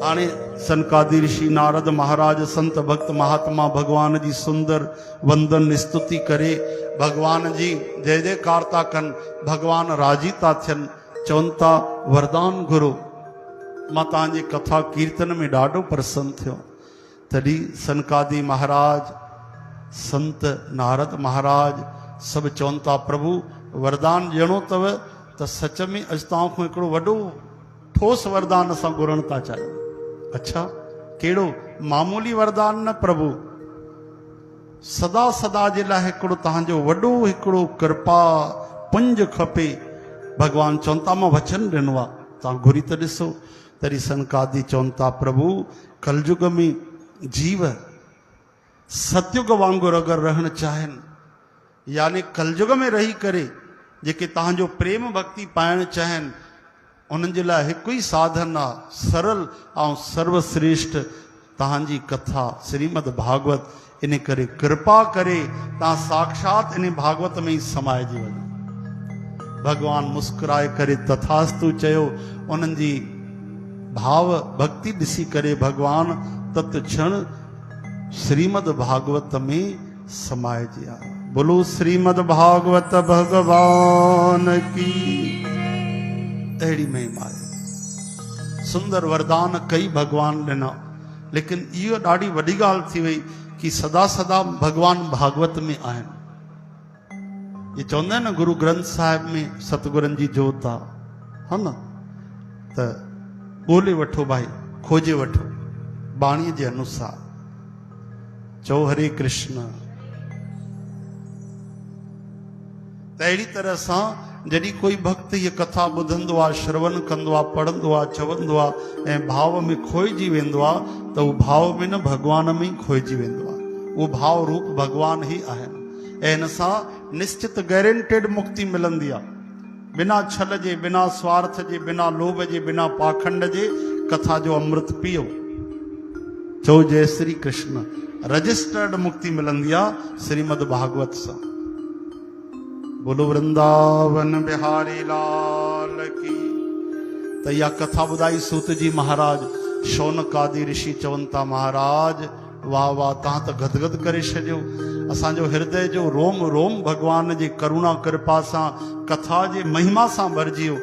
आने सनकादि ऋषि नारद महाराज संत भक्त महात्मा भगवान जी सुंदर वंदन स्तुति करे। भगवान जी जय जयकार था कन, भगवान राजी था थियन, चवन था वरदान गुरु मां तव्हांजी कथा कीर्तन में ॾाढो प्रसन्न थियो। तॾहिं सनकादि महाराज संत नारद महाराज सब चवन था प्रभु वरदान ॾियणो अथव त सच में अॼु तव्हां खां हिकिड़ो वॾो ठोस वरदान असां घुरण था चाहियूं। अच्छा कहिड़ो? मामूली वरदान न प्रभु, सदा सदा जे लाइ हिकिड़ो तव्हांजो वॾो हिकिड़ो कृपा पुंज खपे। भगवान चवनि था मां वचन ॾिनो आहे, तव्हां घुरी त ॾिसो। तॾहिं सनकादि चवनि था प्रभु कलयुग में जीव सतयुग वांगुरु अगरि रहणु चाहिनि, यानी कलयुग में रही करे जेके तव्हांजो प्रेम भक्ति पाइणु चाहिनि, उन्हनि जे लाइ हिकु ई साधन आहे, सरल ऐं सर्वश्रेष्ठ तव्हांजी कथा श्रीमद भागवत। इन करे कृपा करे तव्हां साक्षात इन भागवत में ई समाइजी वञो। भगवान मुस्कुराए करे तथास्तु चयो। उन्हनि जी भाव भक्ति ॾिसी करे भगवान तत् क्षण श्रीमद भागवत में समाइजी आया। बोलो श्रीमद भागवत भगवान की। अहिड़ी महिमा आहे। सुंदर वरदान कई भगवान ॾिना, लेकिन इहो ॾाढी वॾी ॻाल्हि थी वई कि सदा सदा भगवान भागवत में आहिनि। ये चवंदा आहिनि न गुरु ग्रंथ साहिब में सतगुरनि जी जोत आहे, हा न? त ॻोल्हे वठो भाई, खोजे वठो बाणीअ जे अनुसार। चओ हरे कृष्ण। त अहिड़ी तरह सां जॾहिं कोई भक्त ये कथा ॿुधंदो आहे, श्रवण कंदो आहे, पढ़ंदो आहे, चवंदो आहे ऐं भाव में खोइजी वेंदो आहे, त उहो भाव में न भगवान में ई खोइजी वेंदो आहे। उहो भाव रूप भगवान ई आहिनि ऐं हिन सां निश्चित गारंटेड मुक्ति मिलंदी आहे। बिना छल जे, बिना स्वार्थ जे, बिना लोभ जे, बिना पाखंड जे कथा जो अमृत पियो। चओ जय श्री कृष्ण। रजिस्टर्ड मुक्ति मिलंदी आहे श्रीमद भागवत सां। बोलो वृंदावन बिहारी लाल की। त इहा कथा ॿुधाई सूत जी महाराज। शौनकादि ऋषि चवनि था महाराज वाह वाह, तव्हां त गदगद करे छॾियो। असांजो हृदय जो रोम रोम भगवान जी करुणा कृपा सां कथा जे महिमा सां भरिजी वियो।